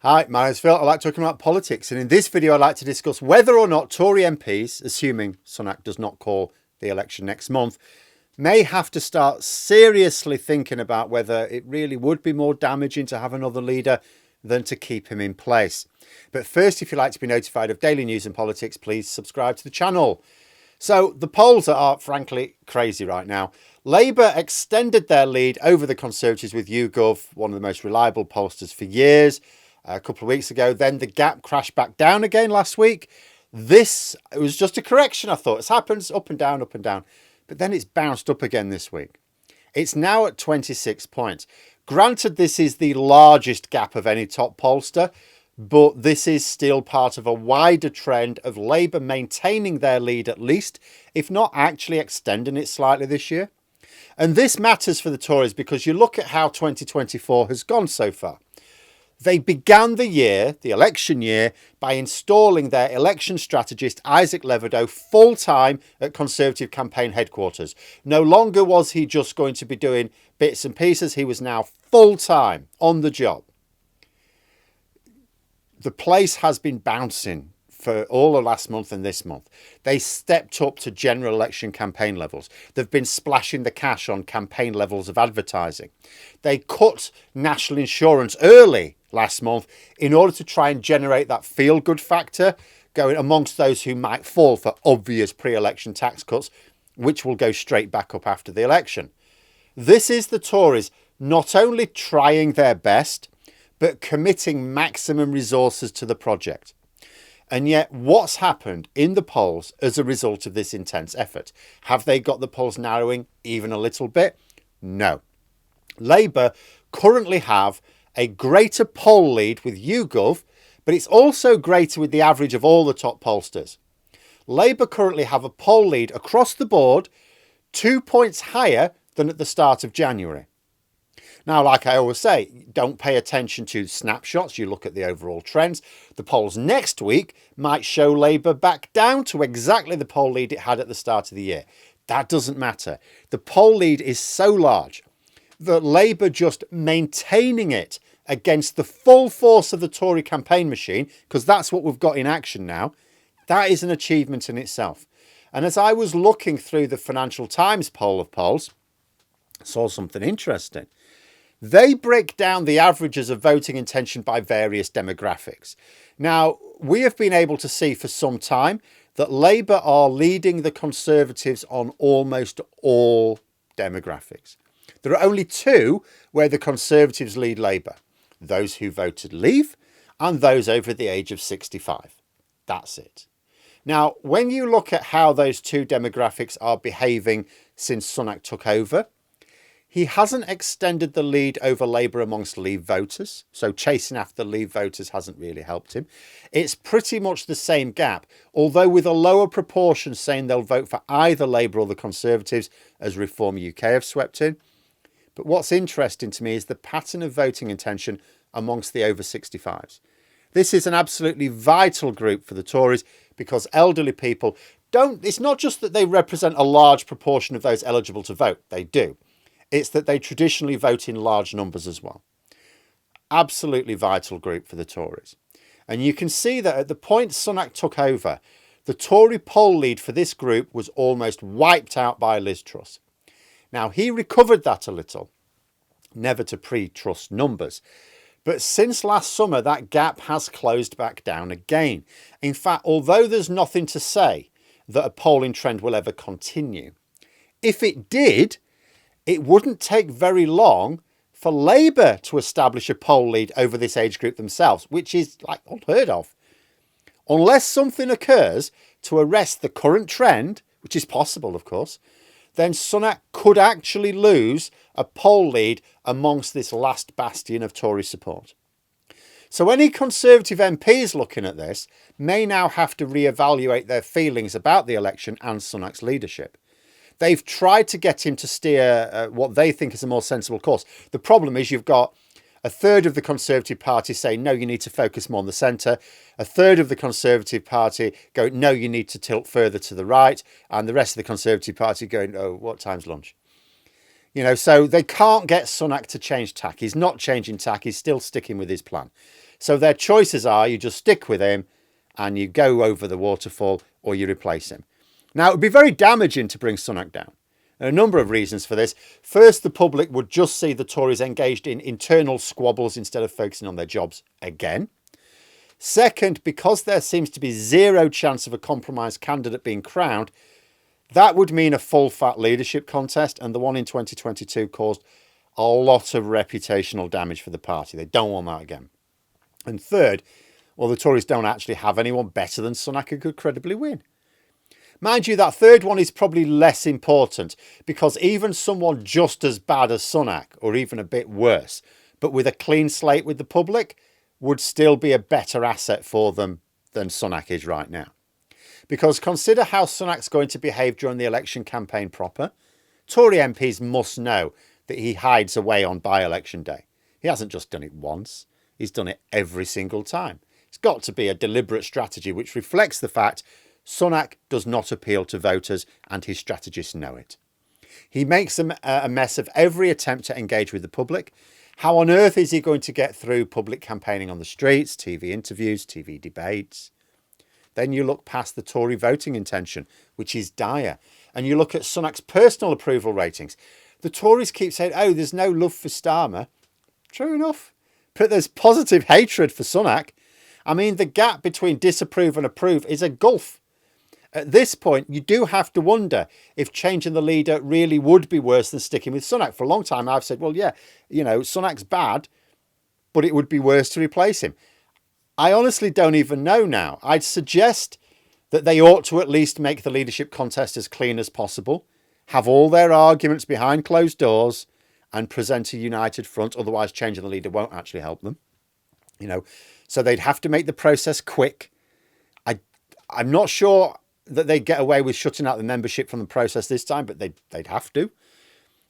Hi, my name's Phil. I like talking about politics, and in this video I'd like to discuss whether or not Tory MPs, assuming Sunak does not call the election next month, may have to start seriously thinking about whether it really would be more damaging to have another leader than to keep him in place. But first, if you'd like to be notified of daily news and politics, please subscribe to the channel. So the polls are frankly crazy right now. Labour extended their lead over the Conservatives with YouGov, one of the most reliable pollsters for years, a couple of weeks ago. Then the gap crashed back down again last week. It was just a correction, I thought. It's happened up and down, up and down. But then it's bounced up again this week. It's now at 26 points. Granted, this is the largest gap of any top pollster, but this is still part of a wider trend of Labour maintaining their lead at least, if not actually extending it slightly this year. And this matters for the Tories because you look at how 2024 has gone so far. They began the year, the election year, by installing their election strategist Isaac Levidow full-time at Conservative campaign headquarters. No longer was he just going to be doing bits and pieces, he was now full-time on the job. The place has been bouncing for all of last month and this month. They stepped up to general election campaign levels. They've been splashing the cash on campaign levels of advertising. They cut national insurance early last month in order to try and generate that feel-good factor going amongst those who might fall for obvious pre-election tax cuts, which will go straight back up after the election. This is the Tories not only trying their best, but committing maximum resources to the project. And yet, what's happened in the polls as a result of this intense effort? Have they got the polls narrowing even a little bit? No. Labour currently have a greater poll lead with YouGov, but it's also greater with the average of all the top pollsters. Labour currently have a poll lead across the board 2 points higher than at the start of January. Now, like I always say, don't pay attention to snapshots. You look at the overall trends. The polls next week might show Labour back down to exactly the poll lead it had at the start of the year. That doesn't matter. The poll lead is so large that Labour just maintaining it against the full force of the Tory campaign machine, because that's what we've got in action now, that is an achievement in itself. And as I was looking through the Financial Times poll of polls, I saw something interesting. They break down the averages of voting intention by various demographics. Now, we have been able to see for some time that Labour are leading the Conservatives on almost all demographics. There are only two where the Conservatives lead Labour: those who voted Leave and those over the age of 65. That's it. Now, when you look at how those two demographics are behaving since Sunak took over, he hasn't extended the lead over Labour amongst Leave voters, so chasing after Leave voters hasn't really helped him. It's pretty much the same gap, although with a lower proportion saying they'll vote for either Labour or the Conservatives, as Reform UK have swept in. But what's interesting to me is the pattern of voting intention amongst the over 65s. This is an absolutely vital group for the Tories because elderly people it's not just that they represent a large proportion of those eligible to vote, they do. It's that they traditionally vote in large numbers as well. Absolutely vital group for the Tories. And you can see that at the point Sunak took over, the Tory poll lead for this group was almost wiped out by Liz Truss. Now, he recovered that a little, never to pre-Truss numbers. But since last summer, that gap has closed back down again. In fact, although there's nothing to say that a polling trend will ever continue, if it did, it wouldn't take very long for Labour to establish a poll lead over this age group themselves, which is like unheard of. Unless something occurs to arrest the current trend, which is possible, of course, then Sunak could actually lose a poll lead amongst this last bastion of Tory support. So any Conservative MPs looking at this may now have to reevaluate their feelings about the election and Sunak's leadership. They've tried to get him to steer what they think is a more sensible course. The problem is you've got a third of the Conservative Party saying, no, you need to focus more on the centre. A third of the Conservative Party going, no, you need to tilt further to the right. And the rest of the Conservative Party going, oh, what time's lunch? You know, so they can't get Sunak to change tack. He's not changing tack. He's still sticking with his plan. So their choices are you just stick with him and you go over the waterfall, or you replace him. Now, it would be very damaging to bring Sunak down. There are a number of reasons for this. First, the public would just see the Tories engaged in internal squabbles instead of focusing on their jobs again. Second, because there seems to be zero chance of a compromise candidate being crowned, that would mean a full fat leadership contest, and the one in 2022 caused a lot of reputational damage for the party. They don't want that again. And third, well, the Tories don't actually have anyone better than Sunak who could credibly win. Mind you, that third one is probably less important, because even someone just as bad as Sunak, or even a bit worse, but with a clean slate with the public, would still be a better asset for them than Sunak is right now. Because consider how Sunak's going to behave during the election campaign proper. Tory MPs must know that he hides away on by-election day. He hasn't just done it once, he's done it every single time. It's got to be a deliberate strategy which reflects the fact Sunak does not appeal to voters, and his strategists know it. He makes a mess of every attempt to engage with the public. How on earth is he going to get through public campaigning on the streets, TV interviews, TV debates? Then you look past the Tory voting intention, which is dire, and you look at Sunak's personal approval ratings. The Tories keep saying, oh, there's no love for Starmer. True enough, but there's positive hatred for Sunak. I mean, the gap between disapprove and approve is a gulf. At this point, you do have to wonder if changing the leader really would be worse than sticking with Sunak. For a long time, I've said, well, yeah, Sunak's bad, but it would be worse to replace him. I honestly don't even know now. I'd suggest that they ought to at least make the leadership contest as clean as possible, have all their arguments behind closed doors, and present a united front. Otherwise, changing the leader won't actually help them. So they'd have to make the process quick. I'm not sure that they'd get away with shutting out the membership from the process this time, but they'd have to.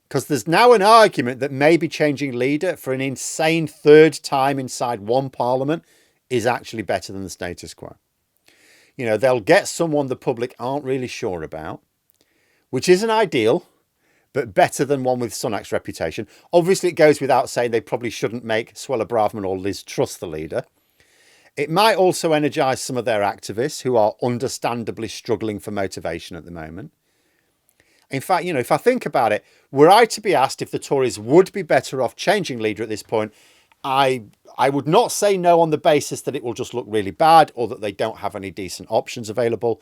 Because there's now an argument that maybe changing leader for an insane third time inside one parliament is actually better than the status quo. They'll get someone the public aren't really sure about, which isn't ideal, but better than one with Sunak's reputation. Obviously, it goes without saying they probably shouldn't make Suella Braverman or Liz Truss the leader. It might also energise some of their activists who are understandably struggling for motivation at the moment. In fact, if I think about it, were I to be asked if the Tories would be better off changing leader at this point, I would not say no on the basis that it will just look really bad or that they don't have any decent options available.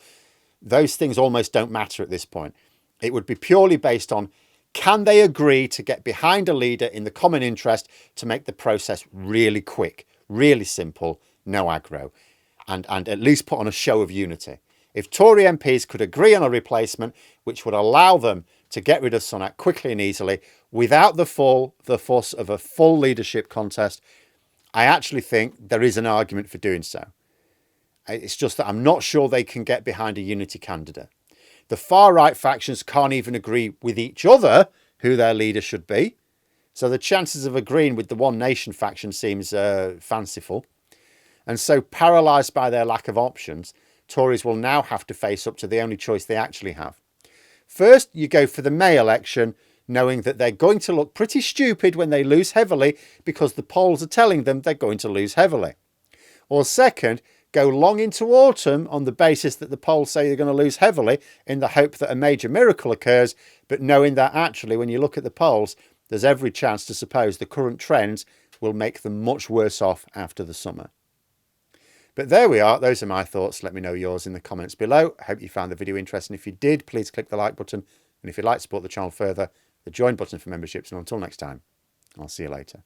Those things almost don't matter at this point. It would be purely based on, can they agree to get behind a leader in the common interest to make the process really quick, really simple, no aggro, and at least put on a show of unity. If Tory MPs could agree on a replacement which would allow them to get rid of Sunak quickly and easily without the fuss of a full leadership contest, I actually think there is an argument for doing so. It's just that I'm not sure they can get behind a unity candidate. The far-right factions can't even agree with each other who their leader should be. So the chances of agreeing with the One Nation faction seems fanciful. And so, paralysed by their lack of options, Tories will now have to face up to the only choice they actually have. First, you go for the May election, knowing that they're going to look pretty stupid when they lose heavily because the polls are telling them they're going to lose heavily. Or second, go long into autumn on the basis that the polls say they're going to lose heavily in the hope that a major miracle occurs, but knowing that actually when you look at the polls, there's every chance to suppose the current trends will make them much worse off after the summer. But there we are. Those are my thoughts. Let me know yours in the comments below. I hope you found the video interesting. If you did, please click the like button. And if you'd like to support the channel further, the join button for memberships. And until next time, I'll see you later.